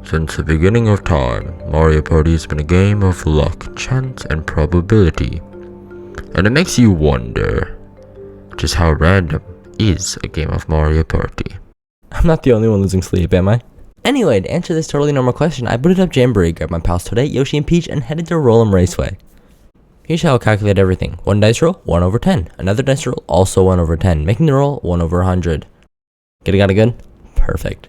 Since the beginning of time, Mario Party has been a game of luck, chance, and probability. And it makes you wonder, just how random is a game of Mario Party? I'm not the only one losing sleep, am I? Anyway, to answer this totally normal question, I booted up Jamboree, grabbed my pals Toadette, Yoshi, and Peach, and headed to Roll'em Raceway. Here's how I'll calculate everything. One dice roll, 1 over 10. Another dice roll, also 1 over 10, making the roll 1 over 100. Got it good? Perfect.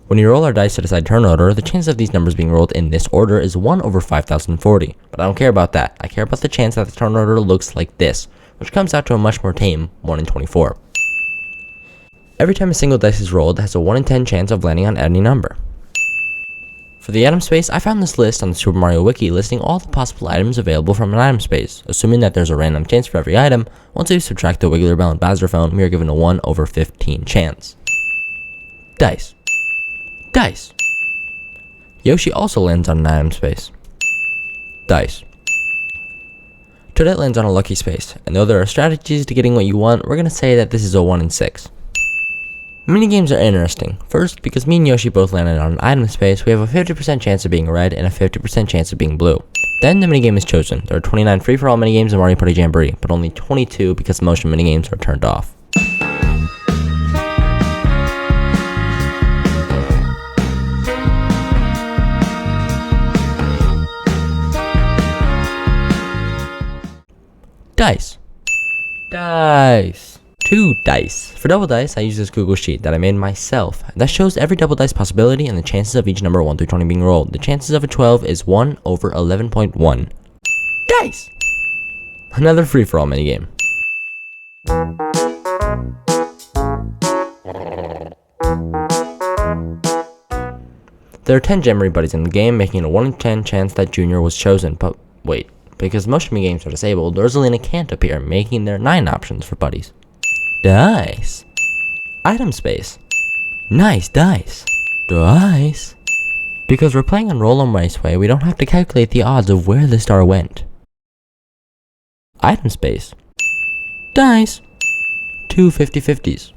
When you roll our dice to decide turn order, the chance of these numbers being rolled in this order is 1 over 5040. But I don't care about that. I care about the chance that the turn order looks like this, which comes out to a much more tame 1 in 24. Every time a single dice is rolled, it has a 1 in 10 chance of landing on any number. For the item space, I found this list on the Super Mario Wiki listing all the possible items available from an item space. Assuming that there's a random chance for every item, once we subtract the Wiggler Bell and Bowser phone, we are given a 1 over 15 chance. Dice. Dice. Yoshi also lands on an item space. Dice. Toadette lands on a lucky space, and though there are strategies to getting what you want, we're going to say that this is a 1 in 6. Minigames are interesting. First, because me and Yoshi both landed on an item space, we have a 50% chance of being red and a 50% chance of being blue. Then the minigame is chosen. There are 29 free-for-all minigames in Mario Party Jamboree, but only 22 because the motion minigames are turned off. Dice. Dice. 2 dice. For double dice, I use this Google Sheet that I made myself. That shows every double dice possibility and the chances of each number 1 through 20 being rolled. The chances of a 12 is 1 over 11.1. Dice! Another free-for-all minigame. There are 10 Jamboree buddies in the game, making it a 1 in 10 chance that Junior was chosen. But wait, because motion minigames are disabled, Rosalina can't appear, making there 9 options for buddies. Dice. Item space. Nice dice. Dice. Because we're playing on Roll'em Raceway, we don't have to calculate the odds of where the star went. Item space. Dice. 2 50/50s.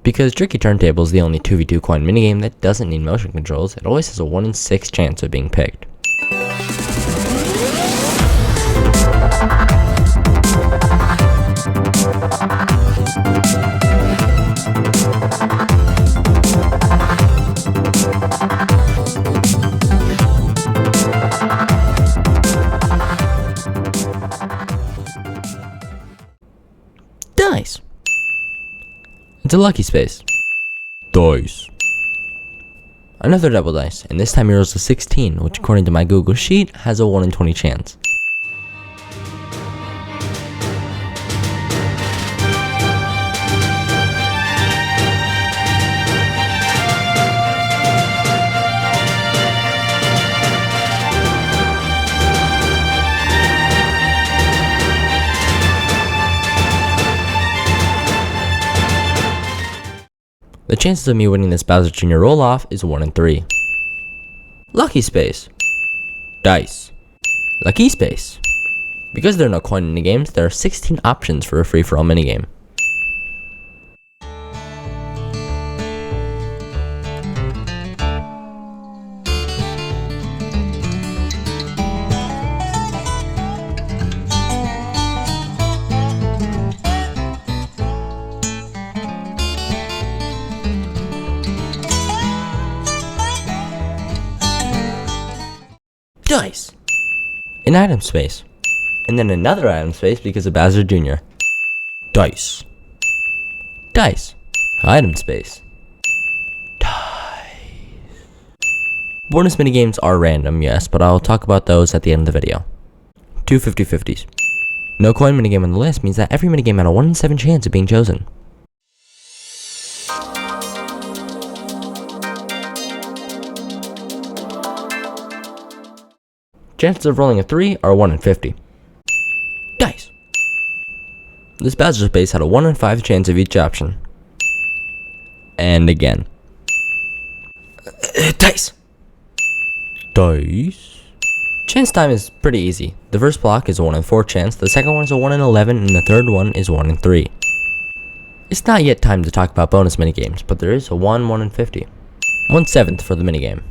Because Tricky Turntable is the only 2v2 coin minigame that doesn't need motion controls, it always has a 1 in 6 chance of being picked. Dice. It's a lucky space. Dice. Another double dice, and this time he rolls a 16, which according to my Google Sheet has a 1 in 20 chance. The chances of me winning this Bowser Jr. roll-off is 1 in 3. Lucky space. Dice. Lucky space. Because there are no coin minigames, there are 16 options for a free-for-all minigame. Dice. An item space. And then another item space because of Bowser Jr. Dice. Dice. Item space. Dice. Bonus minigames are random, yes, but I'll talk about those at the end of the video. 2 50/50s. No coin minigame on the list means that every minigame had a 1 in 7 chance of being chosen. Chances of rolling a 3 are 1 in 50. Dice. This Bowser space had a 1 in 5 chance of each option. And again. Dice. Dice. Chance time is pretty easy. The first block is a 1 in 4 chance, the second one is a 1 in 11, and the third one is 1 in 3. It's not yet time to talk about bonus minigames, but there is a 1 in 50. 1/7 for the minigame.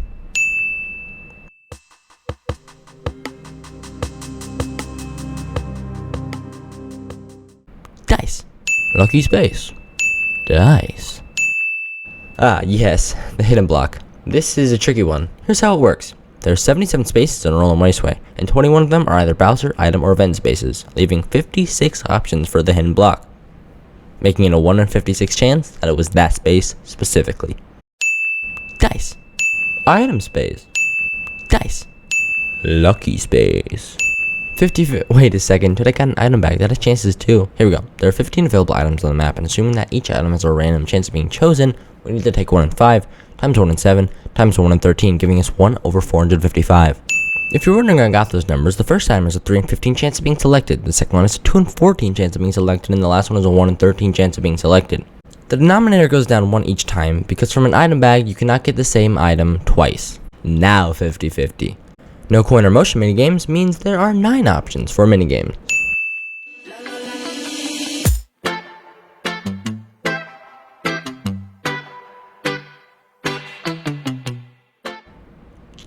Lucky space. Dice. Ah, yes, the hidden block. This is a tricky one. Here's how it works. There are 77 spaces in Roll 'em Raceway, and 21 of them are either Bowser, item, or event spaces, leaving 56 options for the hidden block, making it a 1 in 56 chance that it was that space specifically. Dice. Item space. Dice. Lucky space. Wait a second, did I get an item bag? That has chances too. Here we go. There are 15 available items on the map, and assuming that each item has a random chance of being chosen, we need to take 1 in 5, times 1 in 7, times 1 in 13, giving us 1 over 455. If you're wondering how I got those numbers, the first item is a 3 in 15 chance of being selected, the second one is a 2 in 14 chance of being selected, and the last one is a 1 in 13 chance of being selected. The denominator goes down 1 each time, because from an item bag, you cannot get the same item twice. Now 50-50. No coin or motion minigames means there are 9 options for minigames.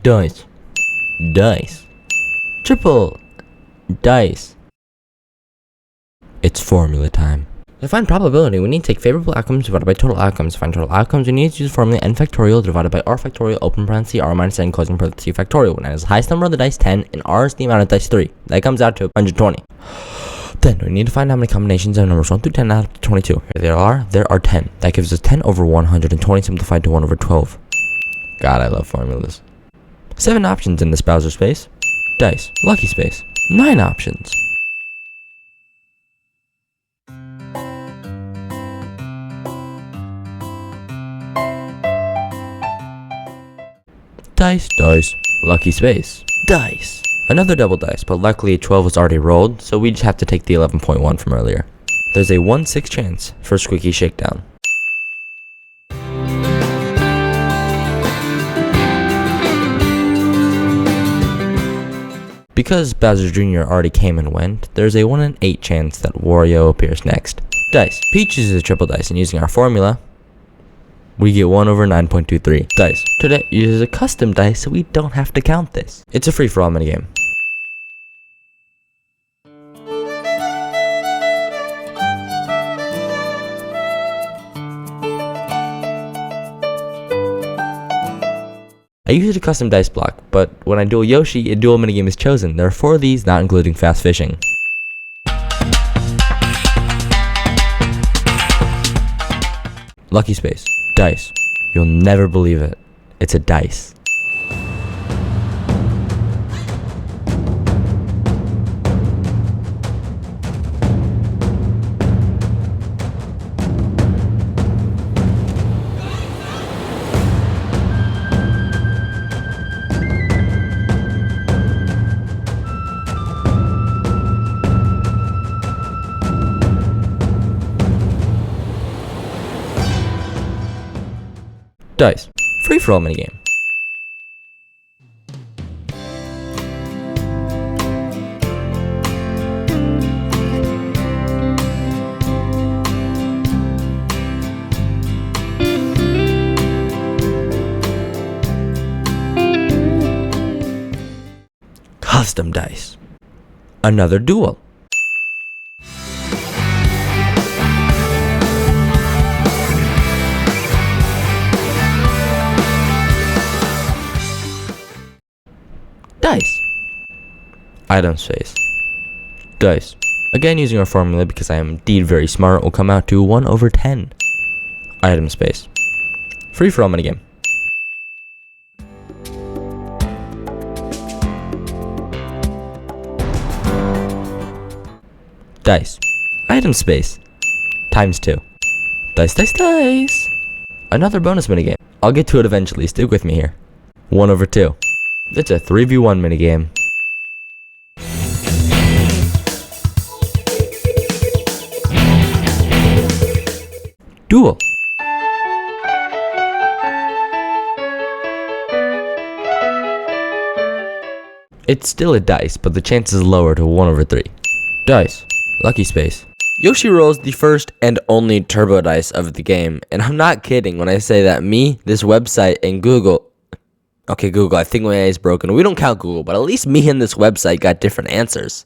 Dice. Dice. Triple. Dice. It's formula time. To find probability, we need to take favorable outcomes divided by total outcomes. To find total outcomes, we need to use the formula n factorial divided by r factorial open parenthesis r minus n closing parenthesis factorial. When n is the highest number of the dice 10 and r is the amount of dice 3. That comes out to 120. Then we need to find how many combinations of numbers 1 through 10 out of 22. Here there are 10. That gives us 10 over 120 simplified to 1 over 12. God, I love formulas. 7 options in this Bowser space. Dice. Lucky space. 9 options. Dice. Dice. Lucky space. Dice. Another double dice, but luckily 12 was already rolled, so we just have to take the 11.1 from earlier. There's a 1/6 chance for Squeaky Shakedown. Because Bowser Jr. already came and went, there's a 1 in 8 chance that Wario appears next. Dice. Peach uses a triple dice, and using our formula, we get 1 over 9.23. Dice. Toadette uses a custom dice, so we don't have to count this. It's a free-for-all minigame. I used a custom dice block, but when I duel Yoshi, a dual minigame is chosen. There are 4 of these, not including fast fishing. Lucky space. Dice. You'll never believe it. It's a dice. Dice. Free-for-all minigame. Custom dice. Another duel. Dice. Item space. Dice. Again, using our formula because I am indeed very smart, will come out to 1 over 10. Item space. Free-for-all minigame. Dice. Item space. Times 2. Dice, dice, dice. Another bonus minigame. I'll get to it eventually, stick with me here. 1 over 2. It's a 3v1 minigame. Duel. It's still a dice, but the chance is lower to 1 over 3. Dice. Lucky space. Yoshi rolls the first and only turbo dice of the game, and I'm not kidding when I say that me, this website, and Google... Okay, Google, I think my AI is broken. We don't count Google, but at least me and this website got different answers.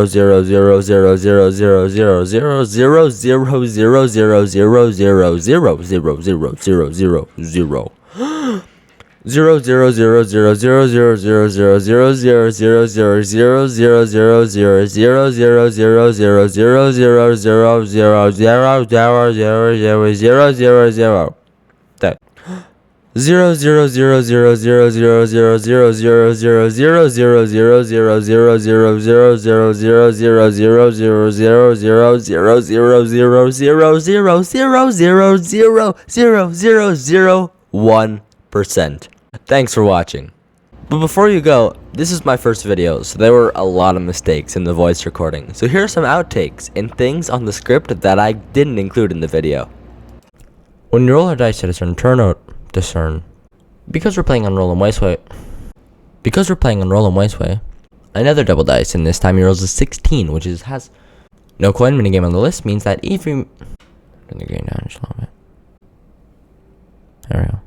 %. Thanks for watching. But before you go, this is my first video, so there were a lot of mistakes in the voice recording. So here are some outtakes and things on the script that I didn't include in the video. When you roll a dice at a certain turn, because we're playing on Roll and Raceway, another double dice, and this time he rolls a 16, which has no coin minigame on the list, means that if you... Turn the green down just a little bit. There we go.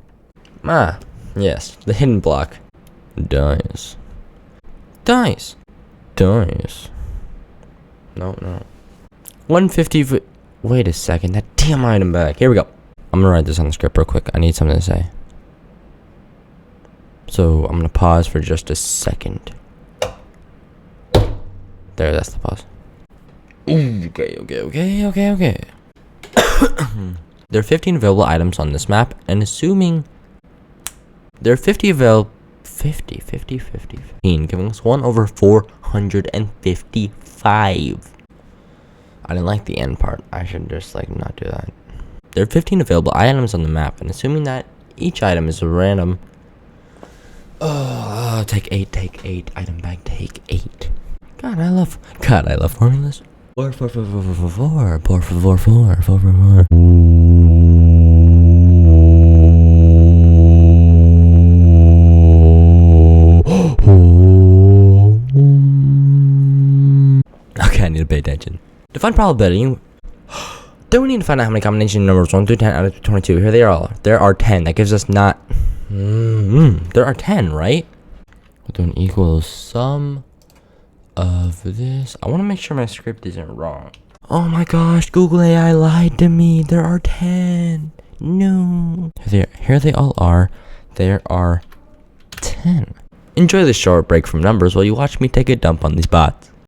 Ah, yes, the hidden block. Dice. No. 150. Wait a second, that damn item back. Here we go. I'm gonna write this on the script real quick. I need something to say. So I'm gonna pause for just a second. There, that's the pause. Okay. There are 15 available items on this map, and assuming there are 15, giving us 1/455. I didn't like the end part. I should just not do that. There are 15 available items on the map, and assuming that each item is a random... take 8. Item bag, take 8. God, I love formulas. Four. Okay, I need to pay attention. Define probability. Then we need to find out how many combination numbers 1 through 10 out of 22. Here they are. There are 10. That gives us not. There are 10, right? We'll do an equals sum of this. I want to make sure my script isn't wrong. Oh my gosh, Google AI lied to me. There are 10. No. Here they all are. There are 10. Enjoy this short break from numbers while you watch me take a dump on these bots.